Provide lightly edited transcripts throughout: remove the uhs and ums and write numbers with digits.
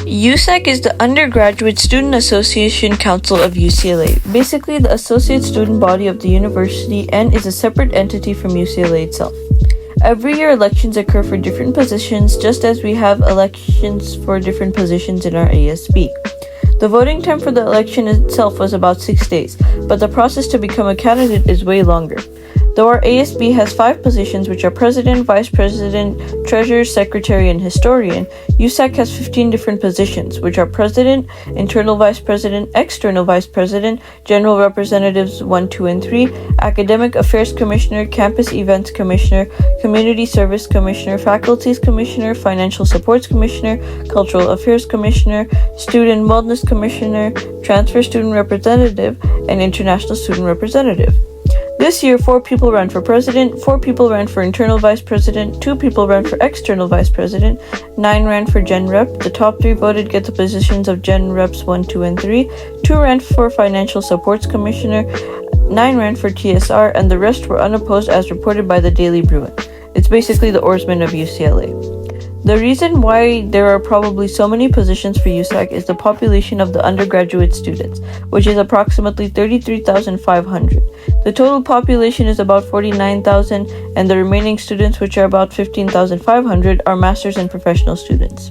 USAC is the Undergraduate Student Association Council of UCLA, basically the associate student body of the university, and is a separate entity from UCLA itself. Every year elections occur for different positions, just as we have elections for different positions in our ASB. The voting time for the election itself was about 6 days, but the process to become a candidate is way longer. Though our ASB has 5 positions, which are President, Vice President, Treasurer, Secretary, and Historian, USAC has 15 different positions, which are President, Internal Vice President, External Vice President, General Representatives 1, 2, and 3, Academic Affairs Commissioner, Campus Events Commissioner, Community Service Commissioner, Faculties Commissioner, Financial Supports Commissioner, Cultural Affairs Commissioner, Student Wellness Commissioner, Transfer Student Representative, and International Student Representative. This year, 4 people ran for president, 4 people ran for internal vice president, 2 people ran for external vice president, 9 ran for Gen Rep. The top 3 voted get the positions of Gen Reps 1, 2, and 3, 2 ran for Financial Supports Commissioner, 9 ran for TSR, and the rest were unopposed as reported by the Daily Bruin. It's basically the Oarsmen of UCLA. The reason why there are probably so many positions for USAC is the population of the undergraduate students, which is approximately 33,500. The total population is about 49,000, and the remaining students, which are about 15,500, are master's and professional students.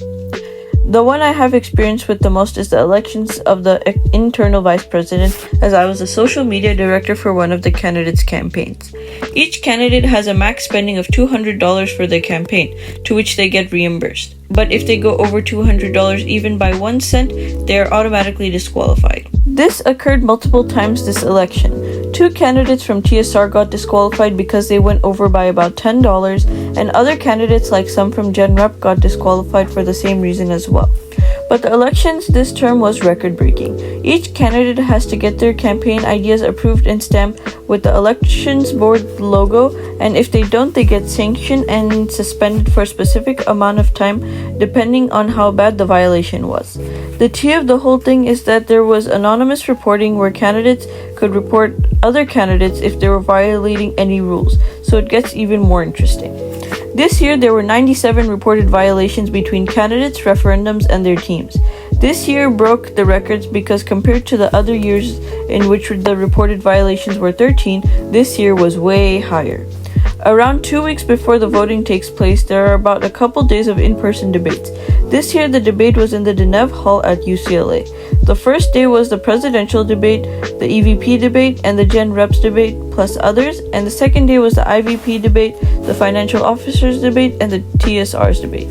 The one I have experience with the most is the elections of the internal vice president, as I was a social media director for one of the candidates' campaigns. Each candidate has a max spending of $200 for their campaign, to which they get reimbursed. But if they go over $200 even by 1 cent, they are automatically disqualified. This occurred multiple times this election. 2 candidates from TSR got disqualified because they went over by about $10, and other candidates like some from Gen Rep got disqualified for the same reason as well. But the elections this term was record-breaking. Each candidate has to get their campaign ideas approved and stamped with the elections board logo, and if they don't, they get sanctioned and suspended for a specific amount of time depending on how bad the violation was. The tea of the whole thing is that there was anonymous reporting where candidates could report other candidates if they were violating any rules, so it gets even more interesting. This year, there were 97 reported violations between candidates, referendums, and their teams. This year broke the records because compared to the other years in which the reported violations were 13, this year was way higher. Around 2 weeks before the voting takes place, there are about a couple days of in-person debates. This year, the debate was in the Denev Hall at UCLA. The first day was the presidential debate, the EVP debate, and the Gen Reps debate, plus others, and the second day was the IVP debate, the financial officers debate, and the TSR's debate.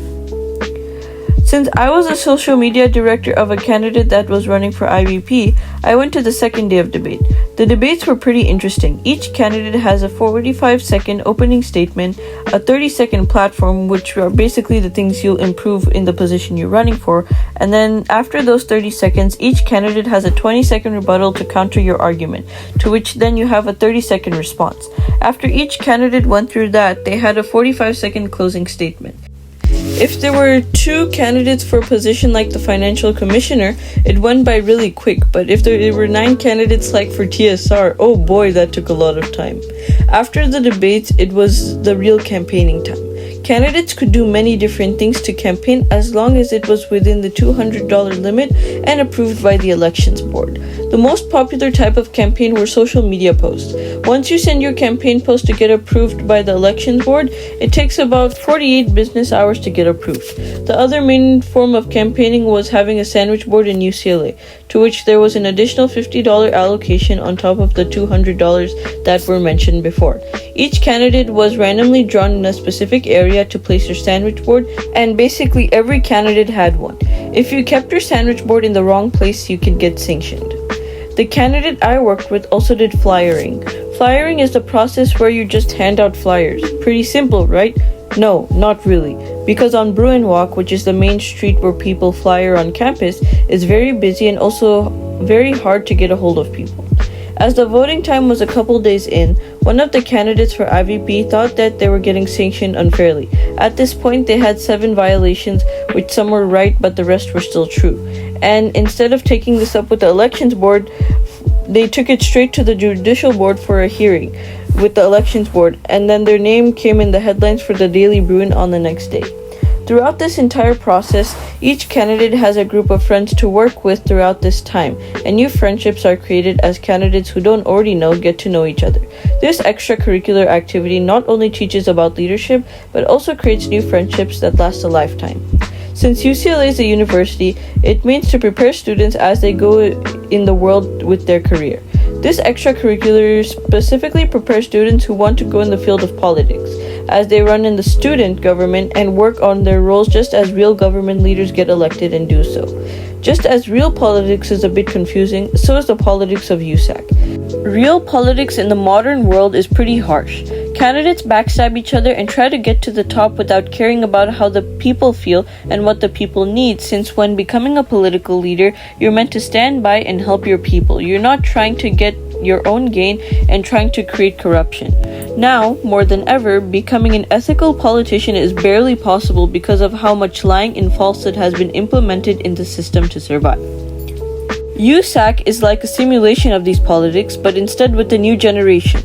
Since I was a social media director of a candidate that was running for IVP, I went to the second day of debate. The debates were pretty interesting. Each candidate has a 45-second opening statement, a 30-second platform, which are basically the things you'll improve in the position you're running for, and then after those 30 seconds, each candidate has a 20-second rebuttal to counter your argument, to which then you have a 30-second response. After each candidate went through that, they had a 45-second closing statement. If there were 2 candidates for a position like the financial commissioner, it went by really quick, but if there were 9 candidates like for TSR, oh boy, that took a lot of time. After the debates, it was the real campaigning time. Candidates could do many different things to campaign as long as it was within the $200 limit and approved by the elections board. The most popular type of campaign were social media posts. Once you send your campaign post to get approved by the elections board, it takes about 48 business hours to get approved. The other main form of campaigning was having a sandwich board in UCLA, to which there was an additional $50 allocation on top of the $200 that were mentioned before. Each candidate was randomly drawn in a specific area to place your sandwich board, and basically every candidate had one. If you kept your sandwich board in the wrong place, you could get sanctioned. The candidate I worked with also did flyering. Flyering is the process where you just hand out flyers. Pretty simple, right? No, not really. Because on Bruin Walk, which is the main street where people flyer on campus, is very busy and also very hard to get a hold of people. As the voting time was a couple days in, one of the candidates for IVP thought that they were getting sanctioned unfairly. At this point, they had 7 violations, which some were right, but the rest were still true. And instead of taking this up with the elections board, they took it straight to the judicial board for a hearing with the elections board, and then their name came in the headlines for the Daily Bruin on the next day. Throughout this entire process, each candidate has a group of friends to work with throughout this time, and new friendships are created as candidates who don't already know get to know each other. This extracurricular activity not only teaches about leadership, but also creates new friendships that last a lifetime. Since UCLA is a university, it means to prepare students as they go in the world with their career. This extracurricular specifically prepares students who want to go in the field of politics, as they run in the student government and work on their roles just as real government leaders get elected and do so. Just as real politics is a bit confusing, so is the politics of USAC. Real politics in the modern world is pretty harsh. Candidates backstab each other and try to get to the top without caring about how the people feel and what the people need, since when becoming a political leader, you're meant to stand by and help your people. You're not trying to get your own gain and trying to create corruption. Now, more than ever, becoming an ethical politician is barely possible because of how much lying and falsehood has been implemented in the system to survive. USAC is like a simulation of these politics, but instead with the new generation.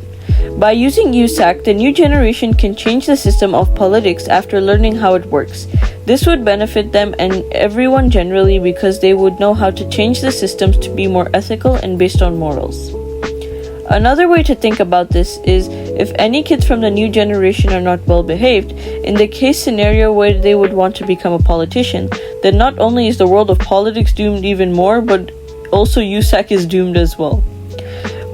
By using USAC, the new generation can change the system of politics after learning how it works. This would benefit them and everyone generally because they would know how to change the systems to be more ethical and based on morals. Another way to think about this is if any kids from the new generation are not well behaved, in the case scenario where they would want to become a politician, then not only is the world of politics doomed even more, but also USAC is doomed as well.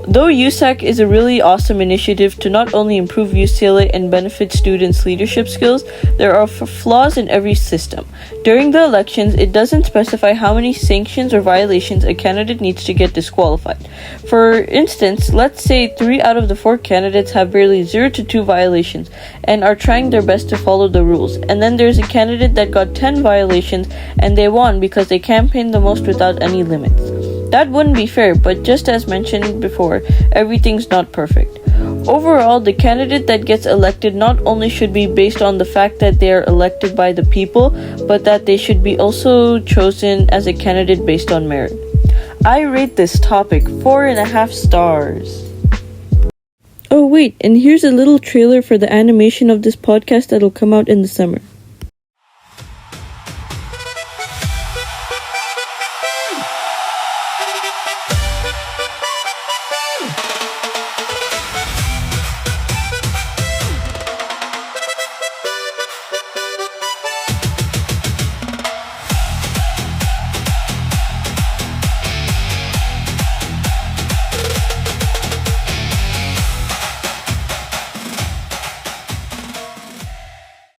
Though USAC is a really awesome initiative to not only improve UCLA and benefit students' leadership skills, there are flaws in every system. During the elections, it doesn't specify how many sanctions or violations a candidate needs to get disqualified. For instance, let's say 3 out of the 4 candidates have barely 0 to 2 violations and are trying their best to follow the rules. And then there's a candidate that got 10 violations and they won because they campaigned the most without any limits. That wouldn't be fair, but just as mentioned before, everything's not perfect. Overall, the candidate that gets elected not only should be based on the fact that they are elected by the people, but that they should be also chosen as a candidate based on merit. I rate this topic 4.5 stars. Oh wait, and here's a little trailer for the animation of this podcast that'll come out in the summer.